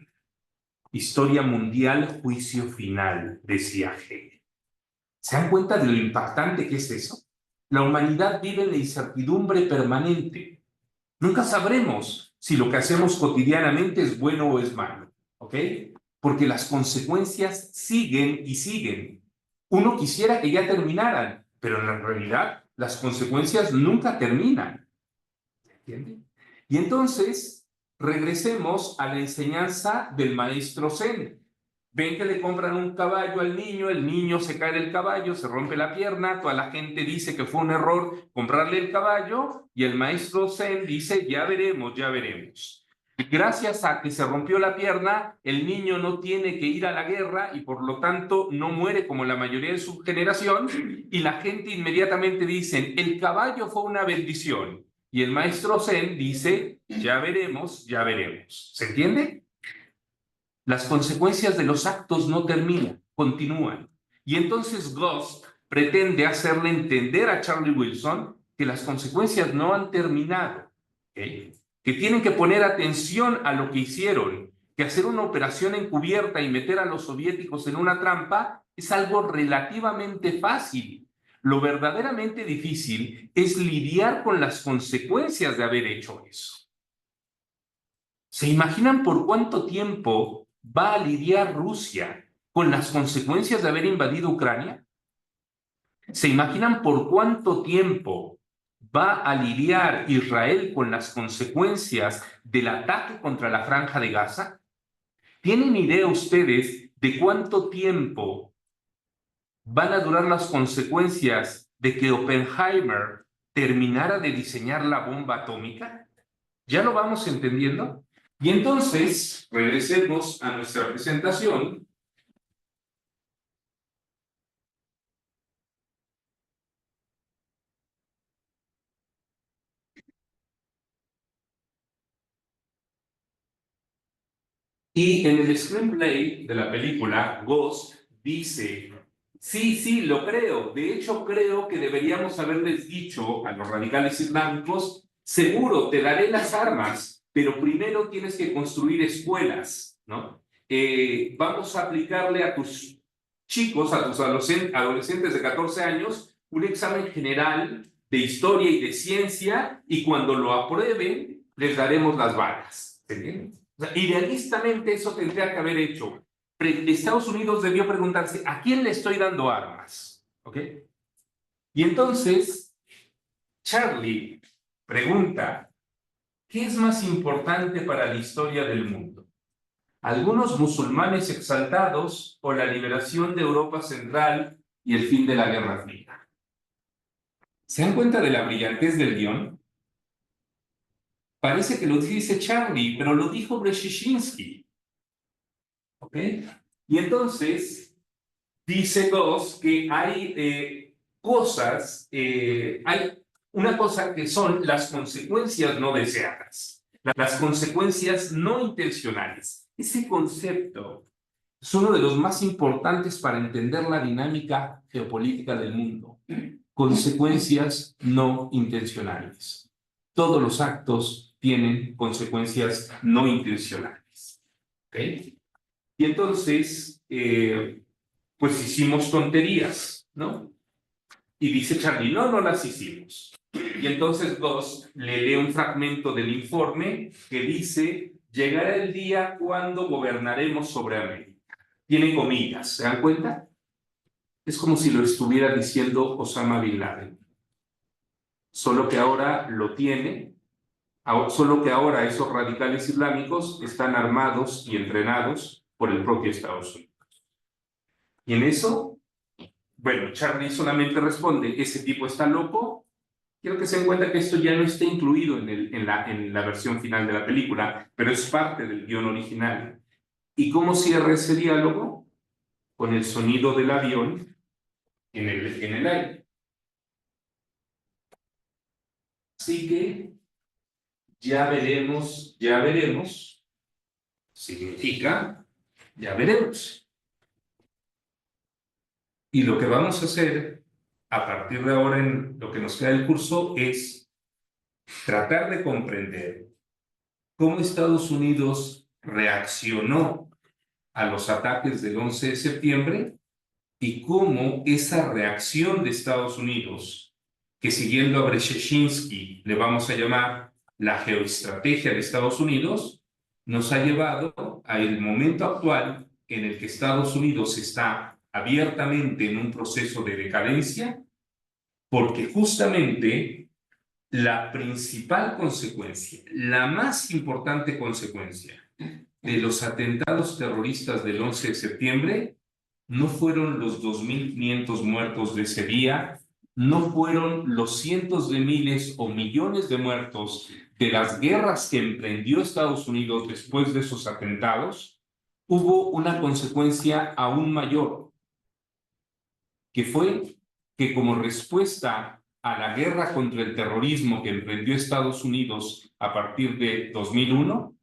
Historia mundial, juicio final, decía Hegel. ¿Se dan cuenta de lo impactante que es eso? La humanidad vive en la incertidumbre permanente. Nunca sabremos si lo que hacemos cotidianamente es bueno o es malo, ¿ok? Porque las consecuencias siguen y siguen. Uno quisiera que ya terminaran, pero en la realidad las consecuencias nunca terminan. ¿Entiende? Y entonces regresemos a la enseñanza del maestro Zen. Ven que le compran un caballo al niño, el niño se cae del caballo, se rompe la pierna, toda la gente dice que fue un error comprarle el caballo y el maestro Zen dice, ya veremos, ya veremos. Gracias a que se rompió la pierna, el niño no tiene que ir a la guerra y por lo tanto no muere como la mayoría de su generación y la gente inmediatamente dice, el caballo fue una bendición. Y el maestro Zen dice, ya veremos, ya veremos. ¿Se entiende? Las consecuencias de los actos no terminan, continúan. Y entonces Ghost pretende hacerle entender a Charlie Wilson que las consecuencias no han terminado, ¿okay? Que tienen que poner atención a lo que hicieron, que hacer una operación encubierta y meter a los soviéticos en una trampa es algo relativamente fácil. Lo verdaderamente difícil es lidiar con las consecuencias de haber hecho eso. ¿Se imaginan por cuánto tiempo va a lidiar Rusia con las consecuencias de haber invadido Ucrania? ¿Se imaginan por cuánto tiempo va a lidiar Israel con las consecuencias del ataque contra la Franja de Gaza? ¿Tienen idea ustedes de cuánto tiempo van a durar las consecuencias de que Oppenheimer terminara de diseñar la bomba atómica? ¿Ya lo vamos entendiendo? Y entonces, regresemos a nuestra presentación. Y en el screenplay de la película, Ghost dice, sí, lo creo. De hecho, creo que deberíamos haberles dicho a los radicales islámicos, seguro, te daré las armas, pero primero tienes que construir escuelas, ¿no? Vamos a aplicarle a tus chicos, a tus adolescentes de 14 años, un examen general de historia y de ciencia, y cuando lo aprueben, les daremos las balas. ¿Entienden? O sea, idealistamente eso tendría que haber hecho. Estados Unidos debió preguntarse, ¿a quién le estoy dando armas? ¿Ok? Y entonces, Charlie pregunta, ¿qué es más importante para la historia del mundo? ¿Algunos musulmanes exaltados o la liberación de Europa Central y el fin de la Guerra Fría? ¿Se dan cuenta de la brillantez del guión? Parece que lo dice Charlie, pero lo dijo Brzezinski. ¿Ok? Y entonces, dice Ghost que hay cosas, hay una cosa que son las consecuencias no deseadas, las consecuencias no intencionales. Ese concepto es uno de los más importantes para entender la dinámica geopolítica del mundo. Consecuencias no intencionales. Todos los actos tienen consecuencias no intencionales. ¿Ok? Y entonces, pues hicimos tonterías, ¿no? Y dice Charlie, no, no las hicimos. Y entonces Gus le lee un fragmento del informe que dice, llegará el día cuando gobernaremos sobre América. Tiene comillas, ¿se dan cuenta? Es como si lo estuviera diciendo Osama Bin Laden. Solo que ahora lo tiene, solo que ahora esos radicales islámicos están armados y entrenados por el propio Estados Unidos. Y en eso, bueno, Charlie solamente responde, ese tipo está loco. Quiero que se den cuenta que esto ya no está incluido en la versión final de la película, pero es parte del guión original. ¿Y cómo cierra ese diálogo? Con el sonido del avión en el aire. Así que ya veremos, significa ya veremos. Y lo que vamos a hacer a partir de ahora en lo que nos queda del curso es tratar de comprender cómo Estados Unidos reaccionó a los ataques del 11 de septiembre y cómo esa reacción de Estados Unidos, que siguiendo a Brzezinski le vamos a llamar la geoestrategia de Estados Unidos, nos ha llevado al momento actual en el que Estados Unidos está abiertamente en un proceso de decadencia, porque justamente la principal consecuencia, la más importante consecuencia de los atentados terroristas del 11 de septiembre no fueron los 2.500 muertos de ese día, no fueron los cientos de miles o millones de muertos de las guerras que emprendió Estados Unidos después de esos atentados. Hubo una consecuencia aún mayor, que fue que como respuesta a la guerra contra el terrorismo que emprendió Estados Unidos a partir de 2001,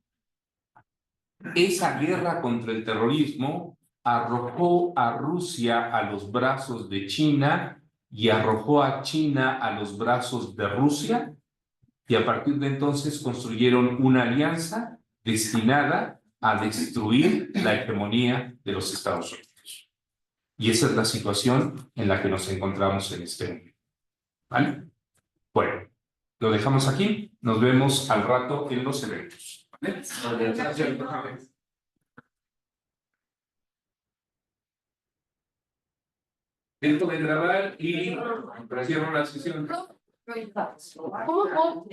esa guerra contra el terrorismo arrojó a Rusia a los brazos de China y arrojó a China a los brazos de Rusia, y a partir de entonces construyeron una alianza destinada a destruir la hegemonía de los Estados Unidos. Y esa es la situación en la que nos encontramos en este momento. ¿Vale? Bueno, lo dejamos aquí. Nos vemos al rato en los eventos. ¿Vale? Esto de grabar y cierro la sesión. ¿Cómo puedo